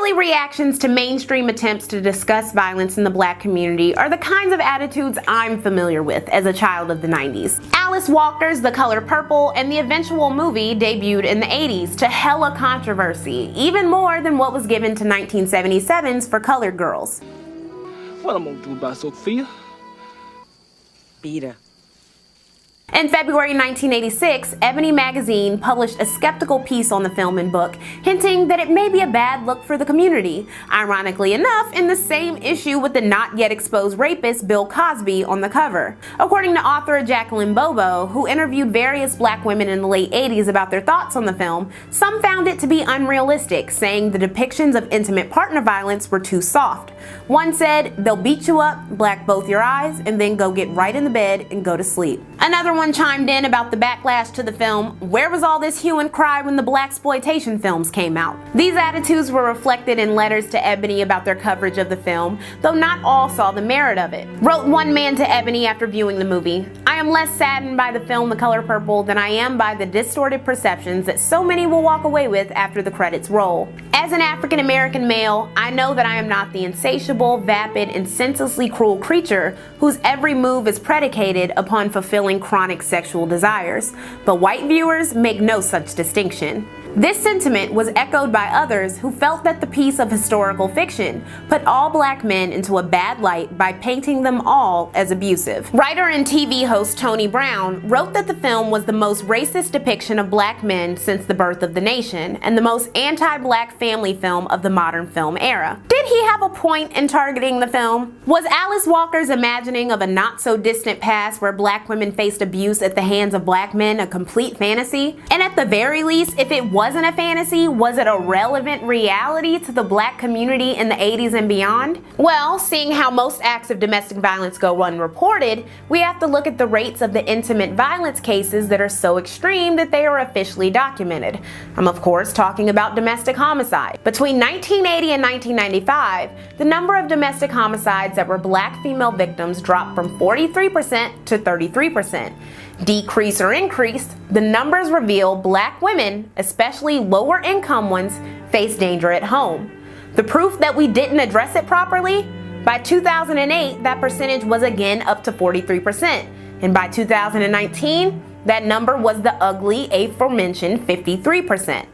Early reactions to mainstream attempts to discuss violence in the black community are the kinds of attitudes I'm familiar with as a child of the 90s. Alice Walker's The Color Purple and the eventual movie debuted in the 80s to hella controversy, even more than what was given to 1977's For Colored Girls. What I'm gonna do about Sophia? Beat her. In February 1986, Ebony Magazine published a skeptical piece on the film and book, hinting that it may be a bad look for the community. Ironically enough, in the same issue with the not yet exposed rapist Bill Cosby on the cover. According to author Jacqueline Bobo, who interviewed various black women in the late 80s about their thoughts on the film, some found it to be unrealistic, saying the depictions of intimate partner violence were too soft. One said, "They'll beat you up, black both your eyes, and then go get right in the bed and go to sleep." Another one chimed in about the backlash to the film, "Where was all this hue and cry when the blaxploitation films came out?" These attitudes were reflected in letters to Ebony about their coverage of the film, though not all saw the merit of it. Wrote one man to Ebony after viewing the movie, "I am less saddened by the film The Color Purple than I am by the distorted perceptions that so many will walk away with after the credits roll. As an African American male, I know that I am not the insatiable, vapid, and senselessly cruel creature whose every move is predicated upon fulfilling chronic sexual desires, but white viewers make no such distinction." This sentiment was echoed by others who felt that the piece of historical fiction put all black men into a bad light by painting them all as abusive. Writer and TV host Tony Brown wrote that the film was the most racist depiction of black men since the birth of the nation and the most anti-black family film of the modern film era. Did he have a point in targeting the film? Was Alice Walker's imagining of a not-so-distant past where black women faced abuse at the hands of black men a complete fantasy? And at the very least, if it wasn't a fantasy, was it a relevant reality to the black community in the 80s and beyond? Well, seeing how most acts of domestic violence go unreported, we have to look at the rates of the intimate violence cases that are so extreme that they are officially documented. I'm of course talking about domestic homicide. Between 1980 and 1995, the number of domestic homicides that were black female victims dropped from 43% to 33%. Decrease or increase, the numbers reveal black women, especially lower income ones, face danger at home. The proof that we didn't address it properly? By 2008, that percentage was again up to 43%, and by 2019, that number was the ugly aforementioned 53%.